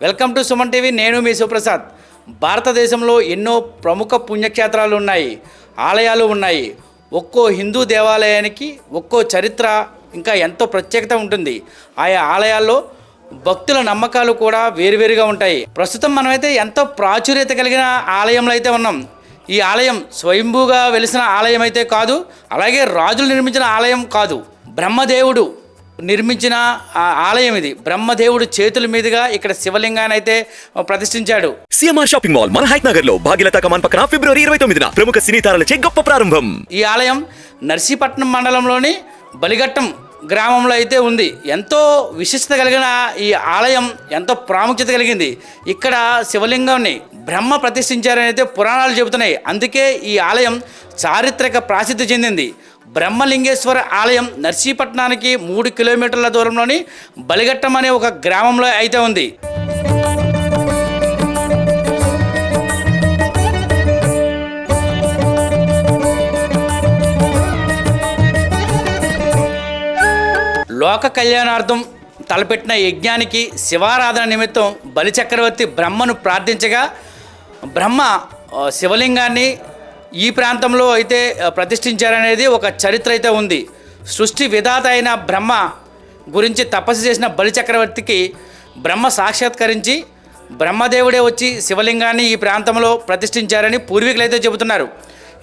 Welcome to Suman TV. నేను మీ సుప్రసాద్. భారతదేశంలో ఎన్నో ప్రముఖ పుణ్యక్షేత్రాలు ఉన్నాయి, ఆలయాలు ఉన్నాయి. ఒక్కో హిందూ దేవాలయానికి ఒక్కో చరిత్ర ఇంకా ఎంతో ప్రత్యేకత ఉంటుంది. ఆయా ఆలయాల్లో భక్తుల నమ్మకాలు కూడా వేరువేరుగా ఉంటాయి. ప్రస్తుతం మనమైతే ఎంతో ప్రాచుర్యత కలిగిన ఆలయంలో అయితే ఉన్నాం. ఈ ఆలయం స్వయంభూగా వెలిసిన ఆలయం అయితే కాదు, అలాగే రాజులు నిర్మించిన ఆలయం కాదు. బ్రహ్మదేవుడు నిర్మించిన ఆలయం ఇది. బ్రహ్మదేవుడు చేతుల మీదుగా ఇక్కడ శివలింగాన్ని అయితే ప్రతిష్ఠించాడు. సిఎంఆర్ షాపింగ్ మాల్ మన హైట్ నగర్ లో భాగ్యలత కమాన్ పక్కన ఫిబ్రవరి 29న ప్రముఖ సినీ తారలచే గొప్ప ప్రారంభం. ఈ ఆలయం నర్సీపట్నం మండలంలోని బలిఘట్టం గ్రామంలో అయితే ఉంది. ఎంతో విశిష్టత కలిగిన ఈ ఆలయం ఎంతో ప్రాముఖ్యత కలిగింది. ఇక్కడ శివలింగాన్ని బ్రహ్మ ప్రతిష్ఠించారని అయితే పురాణాలు చెబుతున్నాయి. అందుకే ఈ ఆలయం చారిత్రక ప్రసిద్ధి చెందింది. బ్రహ్మలింగేశ్వర ఆలయం నర్సీపట్నానికి 3 కిలోమీటర్ల దూరంలోని బలిఘట్టం అనే ఒక గ్రామంలో అయితే ఉంది. లోక కళ్యాణార్థం తలపెట్టిన యజ్ఞానికి శివారాధన నిమిత్తం బలిచక్రవర్తి బ్రహ్మను ప్రార్థించగా బ్రహ్మ శివలింగాన్ని ఈ ప్రాంతంలో అయితే ప్రతిష్ఠించారనేది ఒక చరిత్ర అయితే ఉంది. సృష్టి విధాత అయిన బ్రహ్మ గురించి తపస్సు చేసిన బలిచక్రవర్తికి బ్రహ్మ సాక్షాత్కరించి బ్రహ్మదేవుడే వచ్చి శివలింగాన్ని ఈ ప్రాంతంలో ప్రతిష్ఠించారని పూర్వీకులు అయితే చెబుతున్నారు.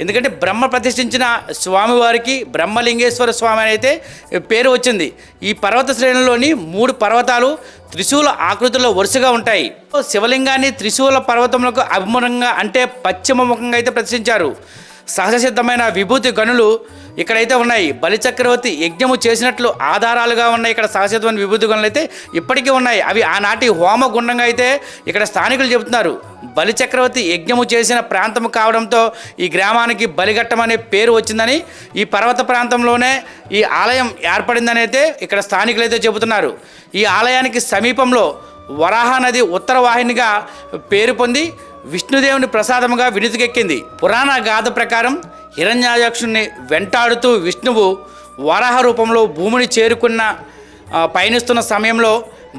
ఎందుకంటే బ్రహ్మ ప్రతిష్ఠించిన స్వామివారికి బ్రహ్మలింగేశ్వర స్వామి అని అయితే పేరు వచ్చింది. ఈ పర్వత శ్రేణుల్లోని 3 పర్వతాలు త్రిశూల ఆకృతిలో వరుసగా ఉంటాయి. శివలింగాన్ని త్రిశూల పర్వతములకు అభిముఖంగా అంటే పశ్చిమ ముఖంగా అయితే ప్రతిష్ఠించారు. సహజ సిద్ధమైన విభూతి గనులు ఇక్కడైతే ఉన్నాయి. బలిచక్రవర్తి యజ్ఞము చేసినట్లు ఆధారాలుగా ఉన్నాయి. ఇక్కడ సహజసిద్ధమైన విభూతి గనులు అయితే ఇప్పటికీ ఉన్నాయి. అవి ఆనాటి హోమగుండంగా అయితే ఇక్కడ స్థానికులు చెబుతున్నారు. బలిచక్రవర్తి యజ్ఞము చేసిన ప్రాంతం కావడంతో ఈ గ్రామానికి బలిఘట్టం అనే పేరు వచ్చిందని, ఈ పర్వత ప్రాంతంలోనే ఈ ఆలయం ఏర్పడిందని అయితే ఇక్కడ స్థానికులు అయితే చెబుతున్నారు. ఈ ఆలయానికి సమీపంలో వరాహ నది ఉత్తర వాహినిగా పేరు పొంది విష్ణుదేవుని ప్రసాదముగా వినుతికెక్కింది. పురాణ గాథ ప్రకారం హిరణ్యాయక్షుణ్ణి వెంటాడుతూ విష్ణువు వరాహ రూపంలో భూమిని చేరుకున్న పయనిస్తున్న సమయంలో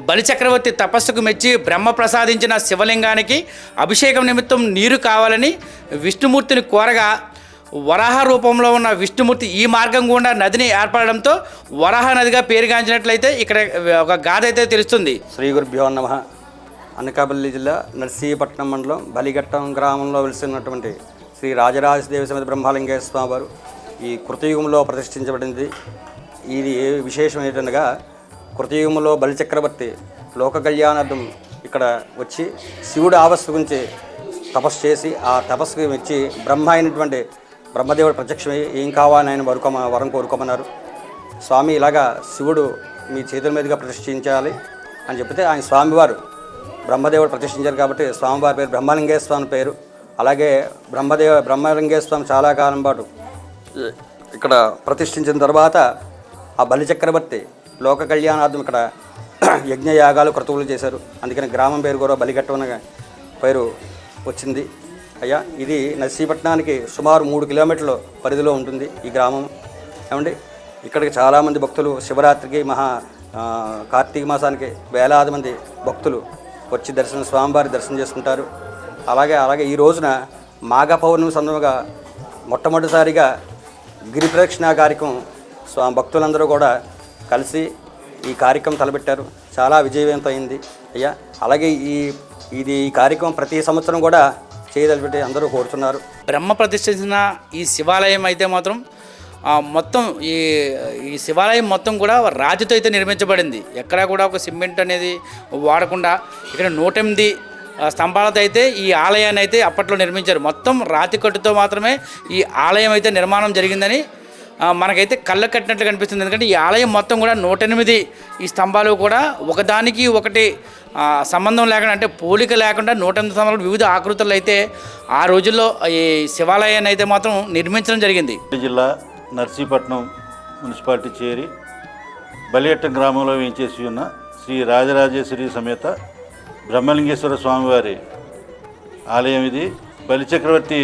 బలిచక్రవర్తి తపస్సుకు మెచ్చి బ్రహ్మ ప్రసాదించిన శివలింగానికి అభిషేకం నిమిత్తం నీరు కావాలని విష్ణుమూర్తిని కోరగా వరాహ రూపంలో ఉన్న విష్ణుమూర్తి ఈ మార్గం గుండా నదిని ఏర్పడడంతో వరాహ నదిగా పేరుగాంచినట్లయితే ఇక్కడ ఒక గాథ అయితే తెలుస్తుంది. శ్రీ గురుభ్యో నమః. అనకాపల్లి జిల్లా నర్సీపట్నం మండలం బలిఘట్టం గ్రామంలో వెలిసినటువంటి శ్రీ రాజరాజదేవి సమేత బ్రహ్మలింగేశ్వర స్వామి వారు ఈ కృతయుగంలో ప్రతిష్ఠించబడింది. ఇది విశేషం ఏంటనగా, కృతయుగంలో బలిచక్రవర్తి లోక కళ్యాణార్థం ఇక్కడ వచ్చి శివుడు ఆవస్సు గురించి తపస్సు చేసి ఆ తపస్సుకి మెచ్చి బ్రహ్మ అయినటువంటి బ్రహ్మదేవుడు ప్రత్యక్షమై ఏం కావాలని ఆయన వరం కోరుకోమన్నారు. స్వామి ఇలాగా శివుడు మీ చేతుల మీదుగా ప్రతిష్ఠించాలి అని చెప్తే ఆయన స్వామివారు బ్రహ్మదేవుడు ప్రతిష్ఠించారు కాబట్టి స్వామివారి పేరు బ్రహ్మలింగేశ్వర స్వామి పేరు. అలాగే బ్రహ్మలింగేశ్వర స్వామి చాలా కాలం పాటు ఇక్కడ ప్రతిష్ఠించిన తర్వాత ఆ బలిచక్రవర్తి లోక కళ్యాణార్థం ఇక్కడ యజ్ఞయాగాలు క్రతువులు చేశారు. అందుకని గ్రామం పేరు కూడా బలిఘట్టం అనే పేరు వచ్చింది. అయ్యా, ఇది నర్సీపట్నానికి సుమారు 3 కిలోమీటర్ల పరిధిలో ఉంటుంది ఈ గ్రామం. ఏమండి, ఇక్కడికి చాలామంది భక్తులు శివరాత్రికి కార్తీక మాసానికి వేలాది మంది భక్తులు వచ్చి స్వామివారి దర్శనం చేసుకుంటారు. అలాగే ఈ రోజున మాఘ పౌర్ణమి సందర్భంగా మొట్టమొదటిసారిగా గిరి ప్రదక్షిణ కార్యక్రమం భక్తులందరూ కూడా కలిసి ఈ కార్యక్రమం తలపెట్టారు. చాలా విజయవంతం అయింది. అయ్యా, అలాగే ఈ కార్యక్రమం ప్రతి సంవత్సరం కూడా చేయదలిపెట్టి అందరూ కోరుతున్నారు. బ్రహ్మ ప్రతిష్ఠించిన ఈ శివాలయం అయితే మాత్రం మొత్తం ఈ శివాలయం మొత్తం కూడా రాతితో అయితే నిర్మించబడింది. ఎక్కడా కూడా ఒక సిమెంట్ అనేది వాడకుండా ఇక్కడ 108 స్తంభాలతో అయితే ఈ ఆలయాన్ని అయితే అప్పట్లో నిర్మించారు. మొత్తం రాతి కట్టుతో మాత్రమే ఈ ఆలయం అయితే నిర్మాణం జరిగిందని మనకైతే కళ్ళ కట్టినట్లు కనిపిస్తుంది. ఎందుకంటే ఈ ఆలయం మొత్తం కూడా 108 ఈ స్తంభాలు కూడా ఒకదానికి ఒకటి సంబంధం లేకుండా, అంటే పోలిక లేకుండా 108 స్తంభాలు వివిధ ఆకృతులు అయితే ఆ రోజుల్లో ఈ శివాలయాన్ని అయితే మాత్రం నిర్మించడం జరిగింది. జిల్లా నర్సీపట్నం మున్సిపాలిటీ చేరి బలిఘట్టం గ్రామంలో వేయించేసి ఉన్న శ్రీ రాజరాజేశ్వరి సమేత బ్రహ్మలింగేశ్వర స్వామివారి ఆలయం ఇది. బలిచక్రవర్తి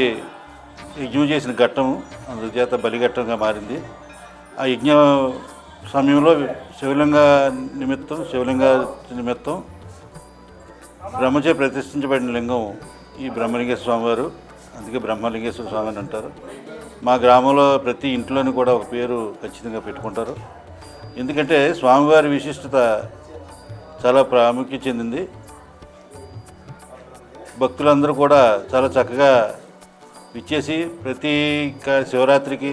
యజ్ఞం చేసిన ఘట్టము, అందుచేత బలిఘట్టంగా మారింది. ఆ యజ్ఞ సమయంలో శివలింగ నిమిత్తం బ్రహ్మచే ప్రతిష్ఠించబడిన లింగం ఈ బ్రహ్మలింగేశ్వర స్వామివారు. అందుకే బ్రహ్మలింగేశ్వర స్వామి అని అంటారు. మా గ్రామంలో ప్రతి ఇంట్లోని కూడా ఒక పేరు ఖచ్చితంగా పెట్టుకుంటారు. ఎందుకంటే స్వామివారి విశిష్టత చాలా ప్రాముఖ్యత చెందింది. భక్తులందరూ కూడా చాలా చక్కగా విచ్చేసి ప్రతి శివరాత్రికి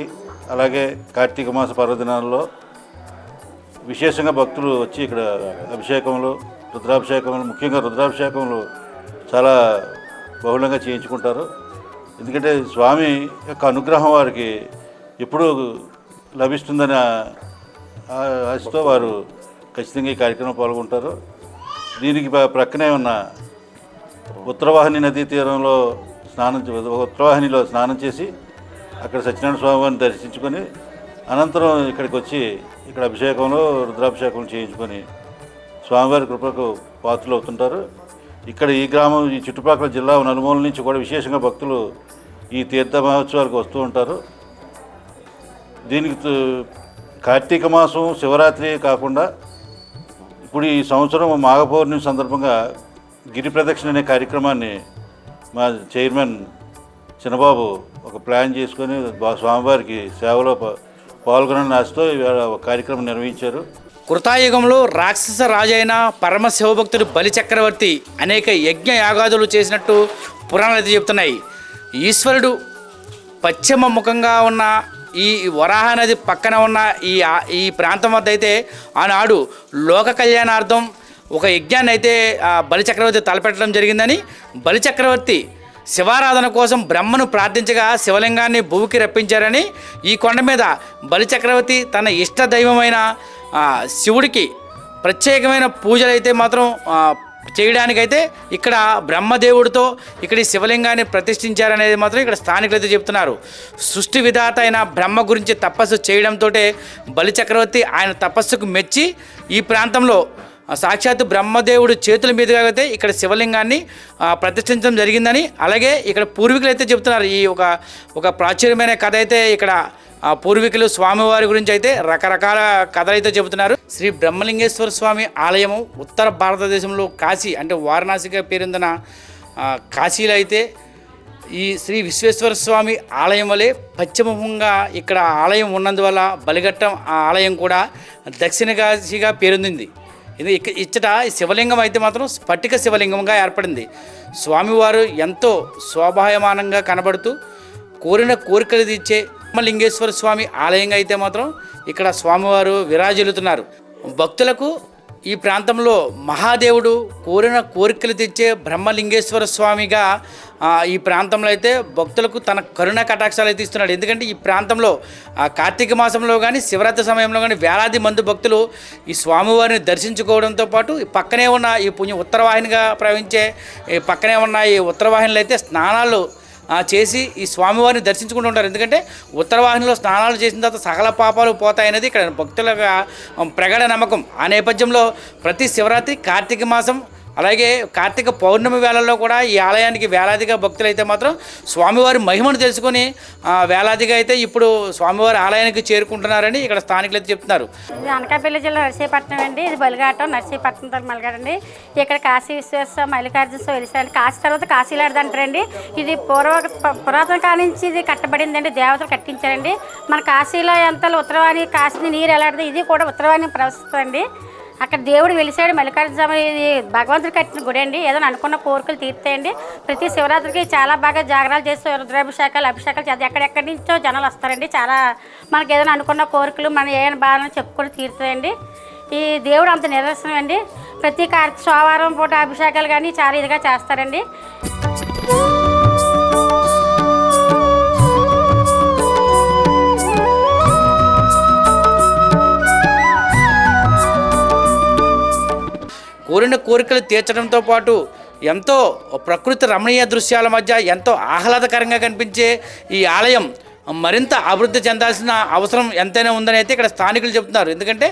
అలాగే కార్తీక మాస పర్వదినాల్లో విశేషంగా భక్తులు వచ్చి ఇక్కడ అభిషేకములు, రుద్రాభిషేకములు, ముఖ్యంగా రుద్రాభిషేకములు చాలా బహుళంగా చేయించుకుంటారు. ఎందుకంటే స్వామి యొక్క అనుగ్రహం వారికి ఎప్పుడూ లభిస్తుందనే ఆశతో వారు ఖచ్చితంగా ఈ కార్యక్రమం పాల్గొంటారు. దీనికి ప్రక్కనే ఉన్న ఉత్తరవాహిని నదీ తీరంలో ఉత్తరవాహినిలో స్నానం చేసి అక్కడ సత్యనారాయణ స్వామివారిని దర్శించుకొని అనంతరం ఇక్కడికి వచ్చి ఇక్కడ అభిషేకంలో రుద్రాభిషేకం చేయించుకొని స్వామివారి కృపకు పాత్రలు అవుతుంటారు. ఇక్కడ ఈ గ్రామం, ఈ చుట్టుపక్కల జిల్లా నలుమూల నుంచి కూడా విశేషంగా భక్తులు ఈ తీర్థ మహోత్సవాలకు వస్తూ ఉంటారు. దీనికి కార్తీక మాసం శివరాత్రి కాకుండా ఇప్పుడు ఈ సంవత్సరం మాఘ పౌర్ణమి సందర్భంగా గిరి ప్రదక్షిణ అనే కార్యక్రమాన్ని మా చైర్మన్ చిన్నబాబు ఒక ప్లాన్ చేసుకొని స్వామివారికి సేవలో పాల్గొనని ఆశతో ఒక కార్యక్రమం నిర్వహించారు. కృతాయుగంలో రాక్షస రాజైన పరమ శివభక్తుడు బలి చక్రవర్తి అనేక యజ్ఞ యాగాదులు చేసినట్టు పురాణాలు చెప్తున్నాయి. ఈశ్వరుడు పశ్చిమ ముఖంగా ఉన్న ఈ వరాహ నది పక్కన ఉన్న ఈ ప్రాంతం వద్ద అయితే ఆనాడు లోక కళ్యాణార్థం ఒక యజ్ఞాన్ని అయితే బలి చక్రవర్తి తలపెట్టడం జరిగిందని, బలి చక్రవర్తి శివారాధన కోసం బ్రహ్మను ప్రార్థించగా శివలింగాన్ని భూమికి రప్పించారని, ఈ కొండ మీద బలి చక్రవర్తి తన ఇష్ట దైవమైన శివుడికి ప్రత్యేకమైన పూజలు అయితే మాత్రం చేయడానికైతే ఇక్కడ బ్రహ్మదేవుడితో ఇక్కడ శివలింగాన్ని ప్రతిష్ఠించారనేది మాత్రం ఇక్కడ స్థానికులు అయితే చెప్తున్నారు. సృష్టి విధాత అయిన బ్రహ్మ గురించి తపస్సు చేయడంతో బలి చక్రవర్తి ఆయన తపస్సుకు మెచ్చి ఈ ప్రాంతంలో సాక్షాత్తు బ్రహ్మదేవుడు చేతుల మీదుగా అయితే ఇక్కడ శివలింగాన్ని ప్రతిష్ఠించడం జరిగిందని, అలాగే ఇక్కడ పూర్వీకులు అయితే చెప్తున్నారు. ఈ ఒక ప్రాచుర్యమైన కథ అయితే ఇక్కడ పూర్వీకులు స్వామివారి గురించి అయితే రకరకాల కథలు అయితే చెబుతున్నారు. శ్రీ బ్రహ్మలింగేశ్వర స్వామి ఆలయము ఉత్తర భారతదేశంలో కాశీ అంటే వారణాసిగా పేరొందిన కాశీలో అయితే ఈ శ్రీ విశ్వేశ్వర స్వామి ఆలయం వలె పశ్చిమముఖంగా ఇక్కడ ఆలయం ఉన్నందువల్ల బలిఘట్టం ఆలయం కూడా దక్షిణ కాశీగా పేరొందింది. ఇది ఇచ్చట శివలింగం అయితే మాత్రం స్ఫటిక శివలింగంగా ఏర్పడింది. స్వామివారు ఎంతో శోభాయమానంగా కనబడుతూ కోరిన కోరికలు తీర్చే బ్రహ్మలింగేశ్వర స్వామి ఆలయంగా అయితే మాత్రం ఇక్కడ స్వామివారు విరాజిల్లుతున్నారు. భక్తులకు ఈ ప్రాంతంలో మహాదేవుడు కోరిన కోరికలు తెచ్చే బ్రహ్మలింగేశ్వర స్వామిగా ఈ ప్రాంతంలో అయితే భక్తులకు తన కరుణ కటాక్షాలు అయితే ఇస్తున్నాడు. ఎందుకంటే ఈ ప్రాంతంలో కార్తీక మాసంలో కానీ శివరాత్రి సమయంలో కానీ వేలాది మంది భక్తులు ఈ స్వామివారిని దర్శించుకోవడంతో పాటు పక్కనే ఉన్న ఈ ఉత్తరవాహినిగా ప్రవహించే పక్కనే ఉన్న ఈ ఉత్తరవాహినిలో అయితే స్నానాలు చేసి ఈ స్వామివారిని దర్శించుకుంటూ ఉంటారు. ఎందుకంటే ఉత్తరవాహినిలో స్నానాలు చేసిన తర్వాత సకల పాపాలు పోతాయనేది ఇక్కడ భక్తుల ప్రగాఢ నమ్మకం. ఆ నేపథ్యంలో ప్రతి శివరాత్రి, కార్తీక మాసం అలాగే కార్తీక పౌర్ణమి వేళల్లో కూడా ఈ ఆలయానికి వేలాదిగా భక్తులు అయితే మాత్రం స్వామివారి మహిమను తెలుసుకొని వేలాదిగా అయితే ఇప్పుడు స్వామివారి ఆలయానికి చేరుకుంటున్నారని ఇక్కడ స్థానికులు అయితే చెప్తున్నారు. ఇది అనకాపల్లి జిల్లా నర్సీపట్నం అండి. ఇది బలిఘాటం, నర్సీపట్నం తర్వాత మలిఘాటండి. ఇక్కడ కాశీ విశ్వేశ్వర మల్లికార్జున స్వామి వెలిసాడు. కాశీ తర్వాత కాశీలాడది అంటారండి. ఇది పురాతన కాలం నుంచి ఇది కట్టబడిందండి, దేవతలు కట్టించారండి. మన కాశీలో ఎంత ఉత్తరవాణి కాశీ నీరు ఎలాంటిది, ఇది కూడా ఉత్తరవాణి ప్రవహిస్తుందండి. అక్కడ దేవుడు వెలిసాడు. మల్లికార్జున స్వామి ఇది భగవంతుడు కట్టిన గుడి అండి. ఏదైనా అనుకున్న కోరికలు తీర్తాయండి. ప్రతి శివరాత్రికి చాలా బాగా జాగరాలు చేసి రుద్రాభిషేకాలు, అభిషేకాలు చేసి ఎక్కడెక్కడి నుంచో జనాలు వస్తారండి. చాలా మనకి ఏదైనా అనుకున్న కోరికలు మనం ఏమైనా బాగా చెప్పుకొని తీరుతాయండి. ఈ దేవుడు అంత నిదర్శనం అండి. ప్రతి సోమవారం పూట అభిషేకాలు కానీ చాలా ఇదిగా చేస్తారండి. కోరిన కోరికలు తీర్చడంతో పాటు ఎంతో ప్రకృతి రమణీయ దృశ్యాల మధ్య ఎంతో ఆహ్లాదకరంగా కనిపించే ఈ ఆలయం మరింత అభివృద్ధి చెందాల్సిన అవసరం ఎంతైనా ఉందని అయితే ఇక్కడ స్థానికులు చెబుతున్నారు. ఎందుకంటే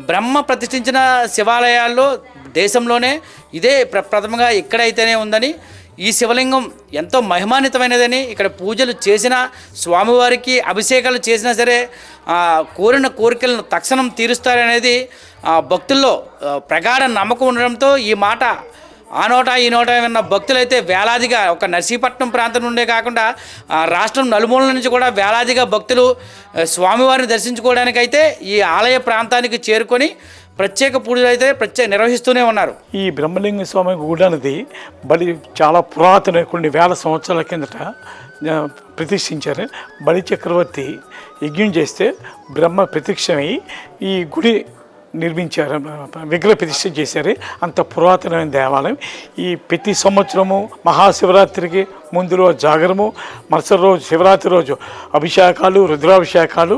బ్రహ్మ ప్రతిష్ఠించిన శివాలయాల్లో దేశంలోనే ఇదే ప్రథమంగా ఇక్కడైతేనే ఉందని, ఈ శివలింగం ఎంతో మహిమాన్వితమైనదని, ఇక్కడ పూజలు చేసిన స్వామివారికి అభిషేకాలు చేసినా సరే కోరిన కోరికలను తక్షణం తీరుస్తారనేది భక్తుల్లో ప్రగాఢ నమ్మకం ఉండడంతో ఈ మాట ఆ నోట ఈ నోట విన్న భక్తులైతే వేలాదిగా ఒక నర్సీపట్నం ప్రాంతం నుండే కాకుండా రాష్ట్రం నలుమూలల నుంచి కూడా వేలాదిగా భక్తులు స్వామివారిని దర్శించుకోవడానికైతే ఈ ఆలయ ప్రాంతానికి చేరుకొని ప్రత్యేక పూజలు అయితే నిర్వహిస్తూనే ఉన్నారు. ఈ బ్రహ్మలింగ స్వామి గుడి అనేది చాలా పురాతన కొన్ని వేల సంవత్సరాల కిందట ప్రతిష్ఠించారు. బలి చక్రవర్తి యజ్ఞం చేస్తే బ్రహ్మ ప్రత్యక్షమై ఈ గుడి నిర్మించారు, విగ్రహ ప్రతిష్ఠ చేశారు. అంత పురాతనమైన దేవాలయం. ఈ ప్రతి సంవత్సరము మహాశివరాత్రికి ముందు రోజు జాగరము, మరుసటి రోజు శివరాత్రి రోజు అభిషేకాలు, రుద్రాభిషేకాలు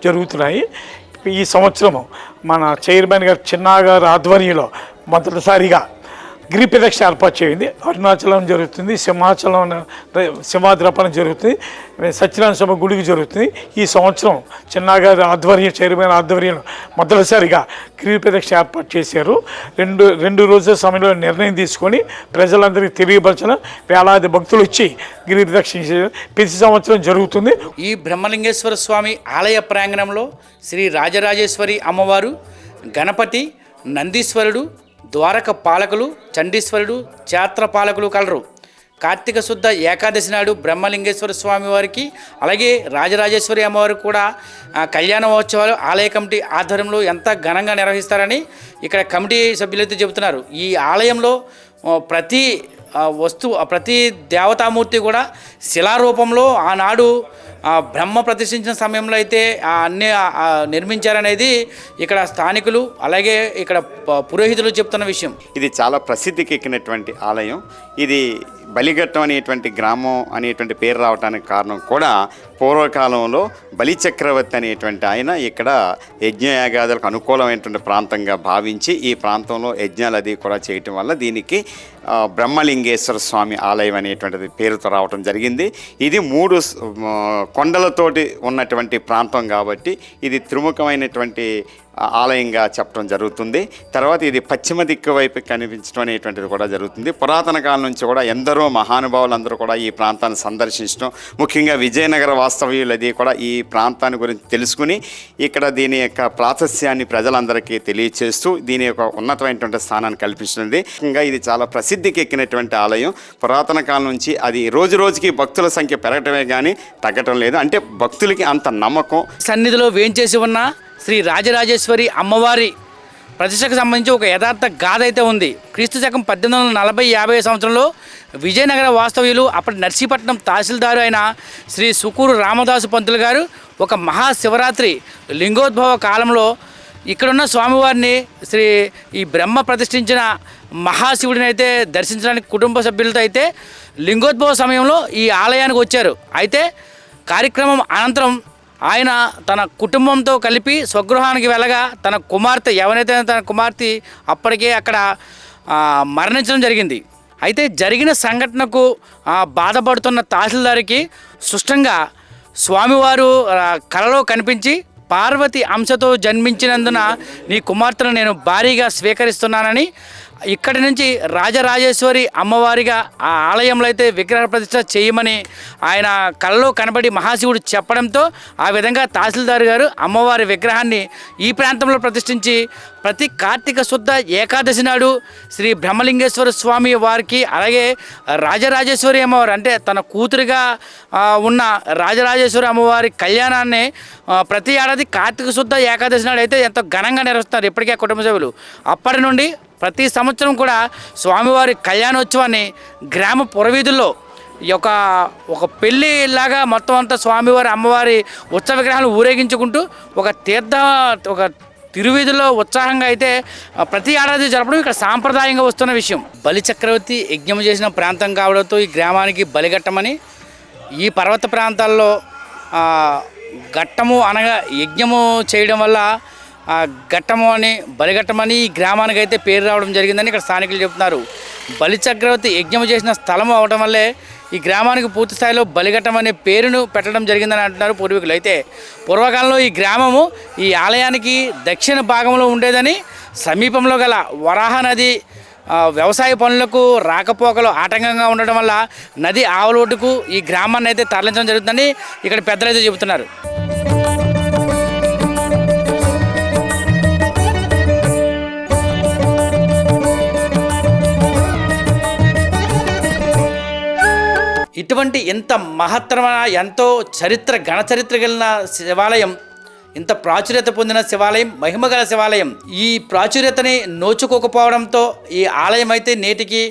జరుగుతున్నాయి. ఈ సంవత్సరము మన చైర్మన్ గారు చిన్నాగారు ఆధ్వర్యంలో మొదటిసారిగా గిరి ప్రదక్షిణ ఏర్పాటు చేయింది. అరుణాచలం జరుగుతుంది, సింహాద్రపణం జరుగుతుంది, సత్యనారాయణ స్వామి గుడికి జరుగుతుంది. ఈ సంవత్సరం చిన్నాగారి చైర్మన్ ఆధ్వర్యంలో మొదటిసారిగా గిరి ప్రదక్షిణ ఏర్పాటు చేశారు. రెండు రోజుల సమయంలో నిర్ణయం తీసుకొని ప్రజలందరికీ తెలియపరచడం, వేలాది భక్తులు వచ్చి గిరి ప్రదక్షిణ చేశారు. ప్రతి సంవత్సరం జరుగుతుంది. ఈ బ్రహ్మలింగేశ్వర స్వామి ఆలయ ప్రాంగణంలో శ్రీ రాజరాజేశ్వరి అమ్మవారు, గణపతి, నందీశ్వరుడు, ద్వారక పాలకులు, చండీశ్వరుడు, క్షేత్రపాలకులు కలరు. కార్తీక శుద్ధ ఏకాదశి నాడు బ్రహ్మలింగేశ్వర స్వామి వారికి అలాగే రాజరాజేశ్వరి అమ్మవారికి కూడా కళ్యాణ మహోత్సవాలు ఆలయ కమిటీ ఆధ్వర్యంలో ఎంత ఘనంగా నిర్వహిస్తారని ఇక్కడ కమిటీ సభ్యులైతే చెబుతున్నారు. ఈ ఆలయంలో ప్రతి దేవతామూర్తి కూడా శిలారూపంలో ఆనాడు బ్రహ్మ ప్రతిష్ఠించిన సమయంలో అయితే అన్నీ నిర్మించారనేది ఇక్కడ స్థానికులు అలాగే ఇక్కడ పురోహితులు చెప్తున్న విషయం. ఇది చాలా ప్రసిద్ధికి ఎక్కినటువంటి ఆలయం. ఇది బలిఘట్టం అనేటువంటి గ్రామం అనేటువంటి పేరు రావడానికి కారణం కూడా పూర్వకాలంలో బలిచక్రవర్తి అనేటువంటి ఆయన ఇక్కడ యజ్ఞయాగాదులకు అనుకూలమైనటువంటి ప్రాంతంగా భావించి ఈ ప్రాంతంలో యజ్ఞాలు అది కూడా చేయటం వల్ల దీనికి బ్రహ్మలింగేశ్వర స్వామి ఆలయం అనేటువంటిది పేరుతో రావటం జరిగింది. ఇది 3 కొండలతోటి ఉన్నటువంటి ప్రాంతం కాబట్టి ఇది త్రిముఖమైనటువంటి ఆలయంగా చెప్పడం జరుగుతుంది. తర్వాత ఇది పశ్చిమ దిక్కు వైపు కనిపించడం అనేటువంటిది కూడా జరుగుతుంది. పురాతన కాలం నుంచి కూడా ఎందరో మహానుభావులందరూ కూడా ఈ ప్రాంతాన్ని సందర్శించడం, ముఖ్యంగా విజయనగర వాస్తవ్యులది కూడా ఈ ప్రాంతాన్ని గురించి తెలుసుకుని ఇక్కడ దీని యొక్క ప్రాశస్యాన్ని ప్రజలందరికీ తెలియచేస్తూ దీని యొక్క ఉన్నతమైనటువంటి స్థానాన్ని కల్పిస్తుంది. ముఖ్యంగా ఇది చాలా ప్రసిద్ధికి ఎక్కినటువంటి ఆలయం. పురాతన కాలం నుంచి అది రోజు రోజుకి భక్తుల సంఖ్య పెరగటమే కానీ తగ్గటం లేదు. అంటే భక్తులకి అంత నమ్మకం. సన్నిధిలో వేంచేసి ఉన్న శ్రీ రాజరాజేశ్వరి అమ్మవారి ప్రతిష్టకు సంబంధించి ఒక యథార్థ గాథ అయితే ఉంది. క్రీస్తు శకం 1840-50 సంవత్సరంలో విజయనగర వాస్తవ్యులు అప్పటి నర్సీపట్నం తహసీల్దారు అయిన శ్రీ సుకూరు రామదాసు పంతులు గారు ఒక మహాశివరాత్రి లింగోద్భవ కాలంలో ఇక్కడున్న స్వామివారిని ఈ బ్రహ్మ ప్రతిష్ఠించిన మహాశివుడిని అయితే దర్శించడానికి కుటుంబ సభ్యులతో అయితే లింగోద్భవ సమయంలో ఈ ఆలయానికి వచ్చారు. అయితే కార్యక్రమం అనంతరం ఆయన తన కుటుంబంతో కలిపి స్వగృహానికి వెళ్ళగా తన కుమార్తె అప్పటికే అక్కడ మరణించడం జరిగింది. అయితే జరిగిన సంఘటనకు బాధపడుతున్న తహసీల్దార్కి స్పష్టంగా స్వామివారు కలలో కనిపించి పార్వతి అంశతో జన్మించినందున నీ కుమార్తెను నేను భారీగా స్వీకరిస్తున్నానని ఇక్కడి నుంచి రాజరాజేశ్వరి అమ్మవారిగా ఆ ఆలయంలో అయితే విగ్రహ ప్రతిష్ఠ చేయమని ఆయన కలలో కనబడి మహాశివుడు చెప్పడంతో ఆ విధంగా తహసీల్దార్ గారు అమ్మవారి విగ్రహాన్ని ఈ ప్రాంతంలో ప్రతిష్ఠించి ప్రతి కార్తీక శుద్ధ ఏకాదశి నాడు శ్రీ బ్రహ్మలింగేశ్వర స్వామి వారికి అలాగే రాజరాజేశ్వరి అమ్మవారు అంటే తన కూతురుగా ఉన్న రాజరాజేశ్వరి అమ్మవారి కళ్యాణాన్ని ప్రతి ఏడాది కార్తీక శుద్ధ ఏకాదశి నాడు అయితే ఎంతో ఘనంగా నిర్వహిస్తున్నారు ఇప్పటికే కుటుంబ సభ్యులు. అప్పటి నుండి ప్రతి సంవత్సరం కూడా స్వామివారి కళ్యాణోత్సవాన్ని గ్రామ పురవీధుల్లో ఒక పెళ్ళిలాగా మొత్తం అంతా స్వామివారి అమ్మవారి ఉత్సవ విగ్రహాలు ఊరేగించుకుంటూ ఒక తిరువీధుల్లో ఉత్సాహంగా అయితే ప్రతి ఏడాది జరపడం ఇక్కడ సాంప్రదాయంగా వస్తున్న విషయం. బలి చక్రవర్తి యజ్ఞం చేసిన ప్రాంతం కావడంతో ఈ గ్రామానికి బలిఘట్టమని, ఈ పర్వత ప్రాంతాల్లో ఘట్టము అనగా యజ్ఞము చేయడం వల్ల ఘట్టము అని బలిఘట్టమని ఈ గ్రామానికి అయితే పేరు రావడం జరిగిందని ఇక్కడ స్థానికులు చెబుతున్నారు. బలి చక్రవర్తి యజ్ఞం చేసిన స్థలం అవడం వల్లే ఈ గ్రామానికి పూర్తి స్థాయిలో బలిఘట్టం అనే పేరును పెట్టడం జరిగిందని అంటున్నారు పూర్వీకులు. అయితే పూర్వకాలంలో ఈ గ్రామము ఈ ఆలయానికి దక్షిణ భాగంలో ఉండేదని, సమీపంలో గల వరాహ నది వ్యవసాయ పనులకు రాకపోకలు ఆటంకంగా ఉండడం వల్ల నది ఆవలోటుకు ఈ గ్రామాన్ని అయితే తరలించడం జరుగుతుందని ఇక్కడ పెద్దలు అయితే చెబుతున్నారు. ఇటువంటి ఇంత మహత్తరమైన ఎంతో ఘన చరిత్ర కలిగిన శివాలయం, ఇంత ప్రాచుర్యత పొందిన శివాలయం, మహిమగల శివాలయం, ఈ ప్రాచుర్యతని నోచుకోకపోవడంతో ఈ ఆలయం అయితే నేటికి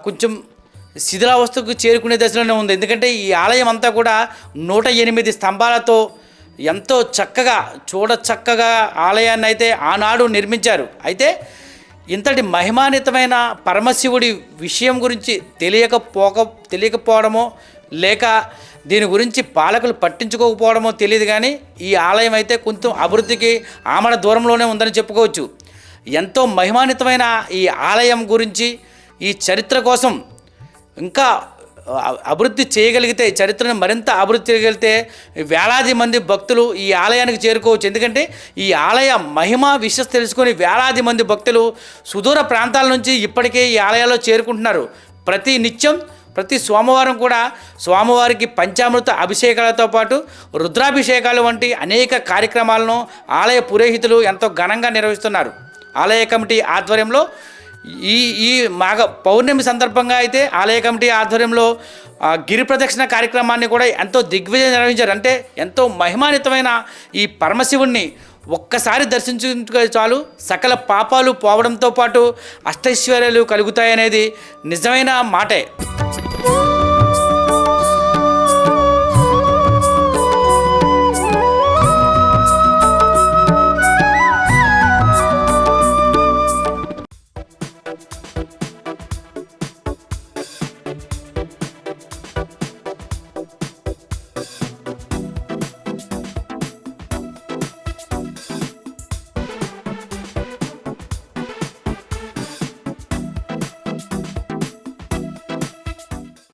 కొంచెం శిథిలావస్థకు చేరుకునే దశలోనే ఉంది. ఎందుకంటే ఈ ఆలయం అంతా కూడా 108 స్తంభాలతో ఎంతో చక్కగా చక్కగా ఆలయాన్ని అయితే ఆనాడు నిర్మించారు. అయితే ఇంతటి మహిమాన్వితమైన పరమశివుడి విషయం గురించి తెలియకపోవడమో లేక దీని గురించి పాలకులు పట్టించుకోకపోవడమో తెలియదు, కానీ ఈ ఆలయం అయితే కొంచెం అభివృద్ధికి ఆమడ దూరంలోనే ఉందని చెప్పుకోవచ్చు. ఎంతో మహిమాన్వితమైన ఈ ఆలయం గురించి, ఈ చరిత్ర కోసం ఇంకా అభివృద్ధి చేయగలిగితే, చరిత్రను మరింత అభివృద్ధి చేయగలిగితే వేలాది మంది భక్తులు ఈ ఆలయానికి చేరుకోవచ్చు. ఎందుకంటే ఈ ఆలయ మహిమ విషయం తెలుసుకొని వేలాది మంది భక్తులు సుదూర ప్రాంతాల నుంచి ఇప్పటికే ఈ ఆలయాల్లో చేరుకుంటున్నారు. ప్రతి సోమవారం కూడా స్వామివారికి పంచామృత అభిషేకాలతో పాటు రుద్రాభిషేకాలు వంటి అనేక కార్యక్రమాలను ఆలయ పురోహితులు ఎంతో ఘనంగా నిర్వహిస్తున్నారు. ఆలయ కమిటీ ఆధ్వర్యంలో ఈ మాఘ పౌర్ణమి సందర్భంగా అయితే ఆలయ కమిటీ ఆధ్వర్యంలో గిరి ప్రదక్షిణ కార్యక్రమాన్ని కూడా ఎంతో దిగ్విజయం నిర్వహించారు. అంటే ఎంతో మహిమాన్వితమైన ఈ పరమశివుణ్ణి ఒక్కసారి దర్శించుకుంటే చాలు సకల పాపాలు పోవడంతో పాటు అష్టైశ్వర్యాలు కలుగుతాయనేది నిజమైన మాటే.